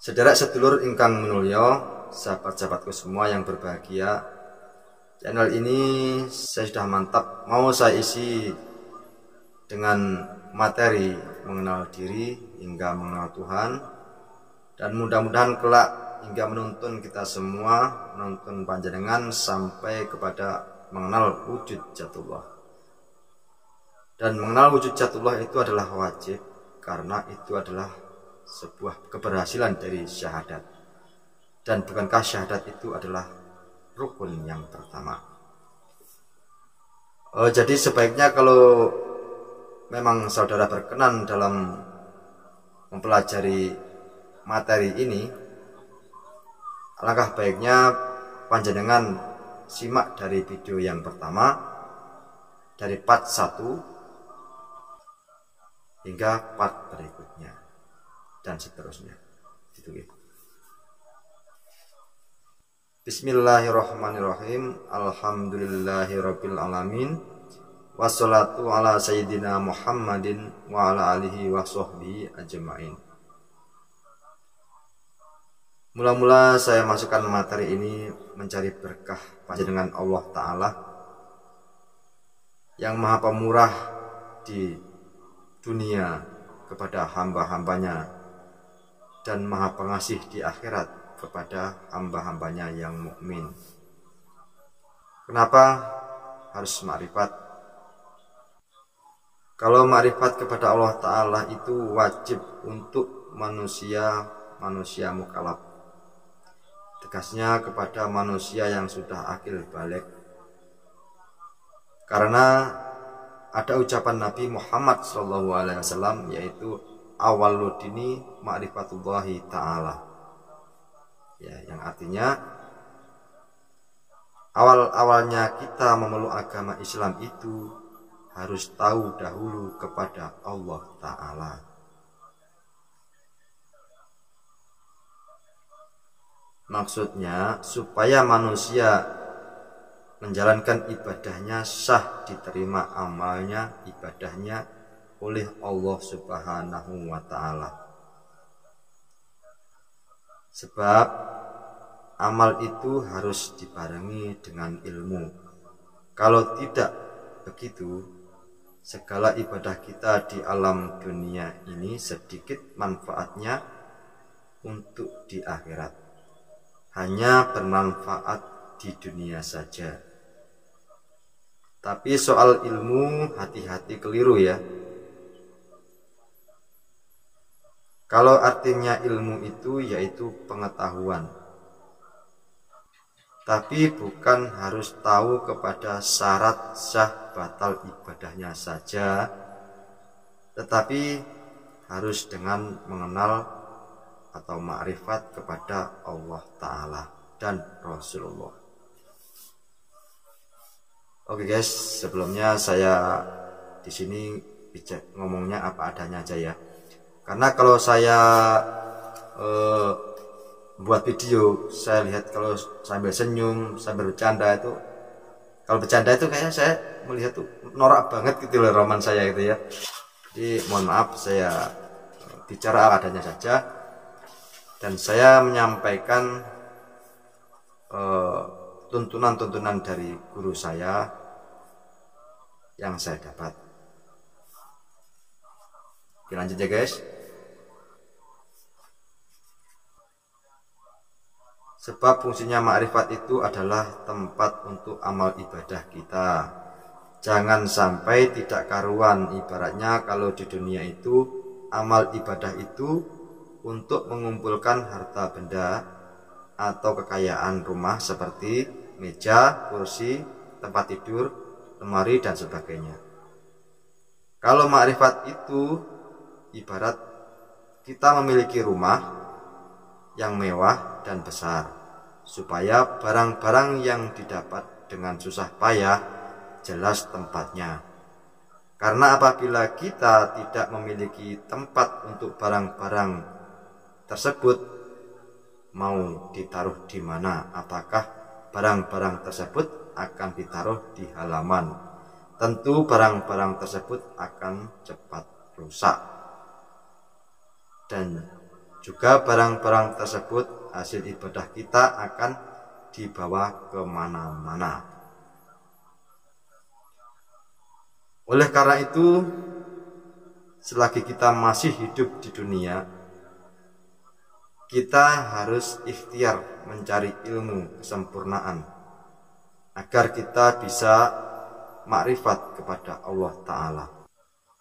Sedherek sedulur ingkang minulya, sahabat-sahabatku semua yang berbahagia, channel ini saya sudah mantap mau saya isi dengan materi mengenal diri hingga mengenal Tuhan, dan mudah-mudahan kelak hingga menuntun kita semua, menuntun panjenengan sampai kepada mengenal wujud Dzatullah. Dan mengenal wujud Dzatullah itu adalah wajib, karena itu adalah sebuah keberhasilan dari syahadat. Dan bukankah syahadat itu adalah rukun yang pertama? Jadi sebaiknya kalau memang saudara berkenan dalam mempelajari materi ini, alangkah baiknya panjenengan simak dari video yang pertama, dari part 1 hingga part berikutnya, dan seterusnya. Bismillahirrahmanirrahim. Alhamdulillahirabbil alamin. Wassalatu ala sayyidina Muhammadin wa ala alihi wa sahbihi ajmain. Mula-mula saya masukkan materi ini mencari berkah panjenengan Allah Ta'ala yang maha pemurah di dunia kepada hamba-hambanya dan maha pengasih di akhirat kepada hamba-hambanya yang mukmin. Kenapa harus makrifat? Kalau makrifat kepada Allah Ta'ala itu wajib untuk manusia mukallaf, tegasnya kepada manusia yang sudah akil balik. Karena ada ucapan Nabi Muhammad SAW, yaitu awaludini ma'rifatullahi ta'ala, ya, yang artinya awal-awalnya kita memeluk agama Islam itu harus tahu dahulu kepada Allah Ta'ala. Maksudnya supaya manusia menjalankan ibadahnya sah, diterima amalnya, ibadahnya oleh Allah Subhanahu wa Ta'ala. Sebab amal itu harus dibarengi dengan ilmu. Kalau tidak begitu, segala ibadah kita di alam dunia ini sedikit manfaatnya untuk di akhirat, hanya bermanfaat di dunia saja. Tapi soal ilmu hati-hati keliru ya. Kalau artinya ilmu itu yaitu pengetahuan, tapi bukan harus tahu kepada syarat sah batal ibadahnya saja, tetapi harus dengan mengenal atau makrifat kepada Allah Ta'ala dan Rasulullah. Oke guys, sebelumnya saya di sini ngomongnya apa adanya aja ya. Karena kalau saya buat video, saya lihat kalau sambil senyum, sambil bercanda itu, kalau bercanda itu kayaknya saya melihat tuh norak banget gitu loh roman saya gitu ya. Jadi mohon maaf, saya bicara adanya saja, dan saya menyampaikan tuntunan-tuntunan dari guru saya yang saya dapat. Oke, lanjut ya guys. Sebab fungsinya makrifat itu adalah tempat untuk amal ibadah kita. Jangan sampai tidak karuan. Ibaratnya kalau di dunia itu amal ibadah itu untuk mengumpulkan harta benda atau kekayaan rumah seperti meja, kursi, tempat tidur, lemari dan sebagainya. Kalau makrifat itu ibarat kita memiliki rumah yang mewah dan besar, supaya barang-barang yang didapat dengan susah payah jelas tempatnya. Karena apabila kita tidak memiliki tempat untuk barang-barang tersebut, mau ditaruh di mana? Apakah barang-barang tersebut akan ditaruh di halaman? Tentu barang-barang tersebut akan cepat rusak. Dan Juga barang-barang tersebut hasil ibadah kita akan dibawa kemana-mana. Oleh karena itu, selagi kita masih hidup di dunia, kita harus ikhtiar mencari ilmu kesempurnaan agar kita bisa makrifat kepada Allah Ta'ala.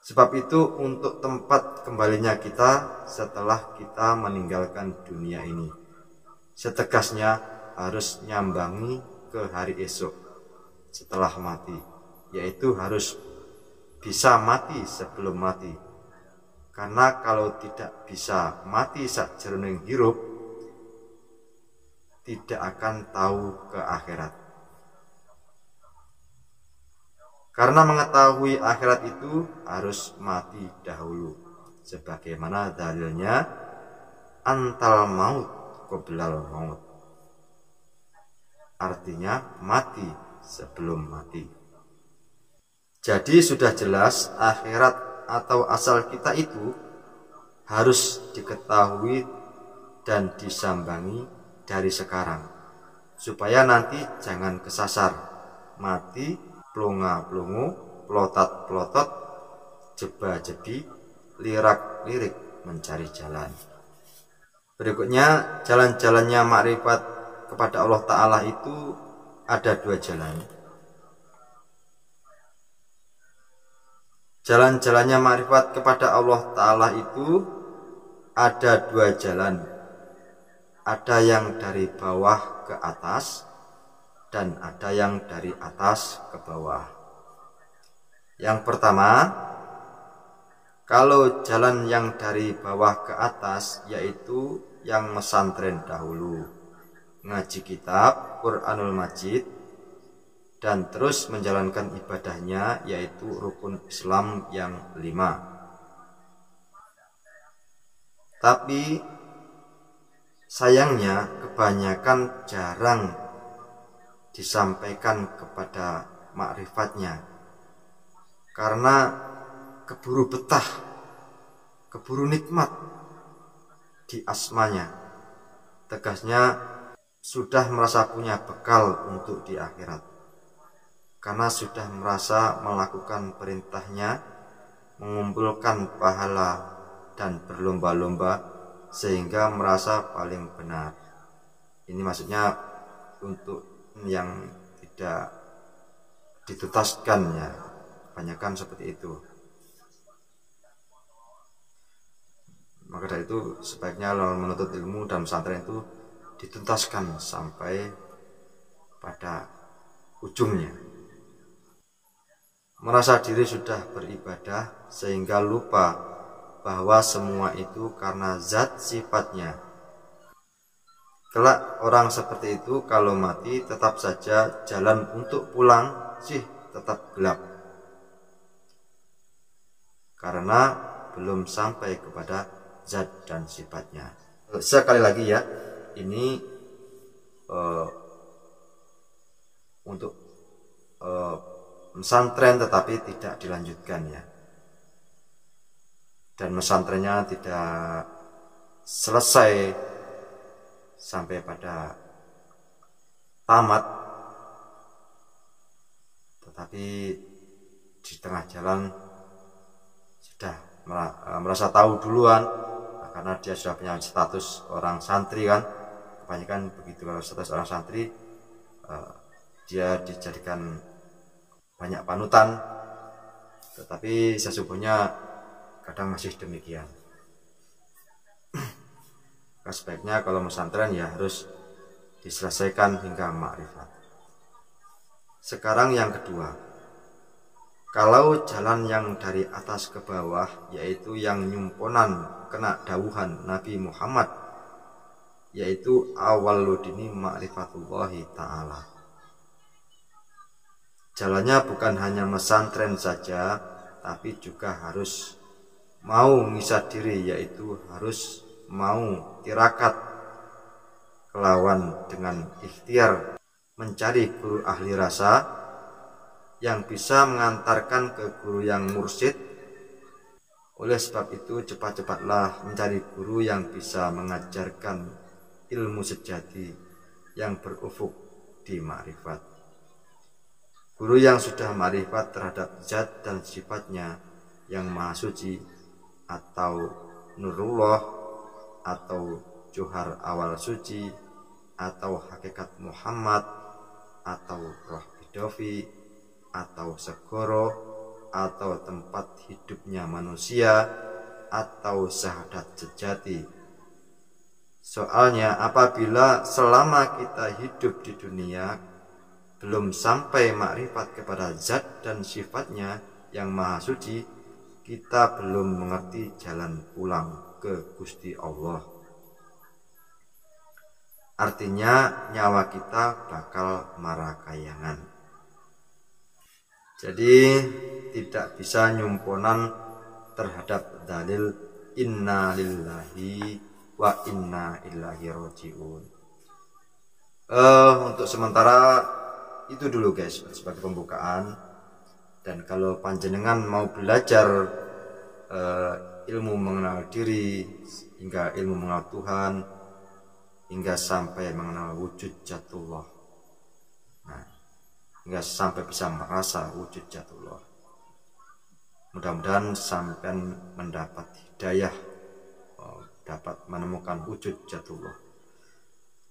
Sebab itu untuk tempat kembalinya kita setelah kita meninggalkan dunia ini, setegasnya harus nyambangi ke hari esok setelah mati, yaitu harus bisa mati sebelum mati. Karena kalau tidak bisa mati sakjroning hirup, tidak akan tahu ke akhirat. Karena mengetahui akhirat itu harus mati dahulu, sebagaimana dalilnya antal maut qoblal maut, artinya mati sebelum mati. Jadi sudah jelas akhirat atau asal kita itu harus diketahui dan disambangi dari sekarang, supaya nanti jangan kesasar, mati plonga-plongo, plotat-plotot, jeba-jebi, lirak-lirik mencari jalan. Berikutnya, jalan-jalannya makrifat kepada Allah Ta'ala itu ada dua jalan. Jalan-jalannya makrifat kepada Allah Ta'ala itu ada dua jalan. Ada yang dari bawah ke atas, dan ada yang dari atas ke bawah. Yang pertama, kalau jalan yang dari bawah ke atas, yaitu yang mesantren dahulu, ngaji kitab Quranul Majid, dan terus menjalankan ibadahnya, yaitu rukun Islam yang 5. Tapi sayangnya kebanyakan jarang disampaikan kepada makrifatnya, karena keburu betah, keburu nikmat di asmanya. Tegasnya sudah merasa punya bekal untuk di akhirat, karena sudah merasa melakukan perintahnya, mengumpulkan pahala dan berlomba-lomba sehingga merasa paling benar. Ini maksudnya untuk yang tidak dituntaskan, ya, kebanyakan seperti itu. Maka dari itu sebaiknya menuntut ilmu dan pesantren itu dituntaskan sampai pada ujungnya. Merasa diri sudah beribadah sehingga lupa bahwa semua itu karena zat sifatnya. Kelak orang seperti itu kalau mati tetap saja jalan untuk pulang sih tetap gelap, karena belum sampai kepada zat dan sifatnya. Sekali lagi ya, ini untuk pesantren tetapi tidak dilanjutkan ya, dan pesantrennya tidak selesai sampai pada tamat, tetapi di tengah jalan sudah merasa tahu duluan, karena dia sudah punya status orang santri kan. Kebanyakan begitu, kalau status orang santri dia dijadikan banyak panutan, tetapi sesungguhnya kadang masih demikian. Sebaiknya kalau pesantren ya harus diselesaikan hingga makrifat. Sekarang yang kedua, kalau jalan yang dari atas ke bawah, yaitu yang nyumponan kena dawuhan Nabi Muhammad, yaitu awaludini ma'rifatullahi ta'ala. Jalannya bukan hanya pesantren saja, tapi juga harus mau ngisah diri, yaitu harus mau tirakat kelawan dengan ikhtiar mencari guru ahli rasa yang bisa mengantarkan ke guru yang mursyid. Oleh sebab itu cepat-cepatlah mencari guru yang bisa mengajarkan ilmu sejati yang berufuk di ma'rifat. Guru yang sudah ma'rifat terhadap zat dan sifatnya yang maha suci atau nurullah atau johar awal suci atau hakikat Muhammad atau roh bidovi atau segoro atau tempat hidupnya manusia atau syahadat sejati. Soalnya apabila selama kita hidup di dunia belum sampai makrifat kepada zat dan sifatnya yang maha suci, kita belum mengerti jalan pulang ke Gusti Allah. Artinya nyawa kita bakal marakayangan. Jadi tidak bisa nyumponan terhadap dalil inna lillahi wa inna ilaihi rajiun. Untuk sementara itu dulu guys sebagai pembukaan. Dan kalau panjenengan mau belajar ilmu mengenal diri hingga ilmu mengenal Tuhan hingga sampai mengenal wujud jatullah, hingga sampai bisa merasa wujud jatullah, mudah-mudahan sampai mendapat hidayah, dapat menemukan wujud jatullah.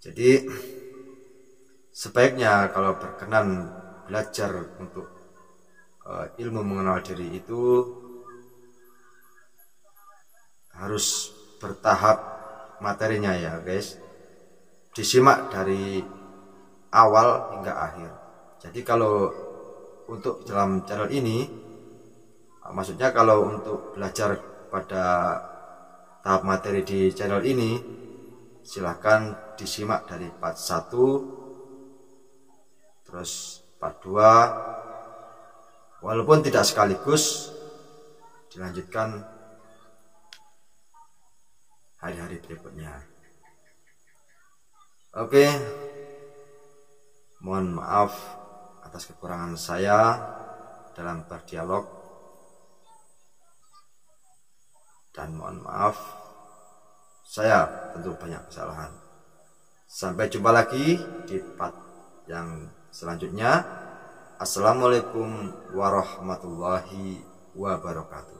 Jadi sebaiknya kalau berkenan belajar untuk ilmu mengenal diri itu harus bertahap materinya ya guys, disimak dari awal hingga akhir. Jadi kalau untuk dalam channel ini, maksudnya kalau untuk belajar pada tahap materi di channel ini, silahkan disimak dari part 1 terus part 2, walaupun tidak sekaligus, dilanjutkan hari-hari berikutnya. Oke, mohon maaf atas kekurangan saya dalam berdialog, dan mohon maaf saya tentu banyak kesalahan. Sampai jumpa lagi di part yang selanjutnya. Assalamualaikum warahmatullahi wabarakatuh.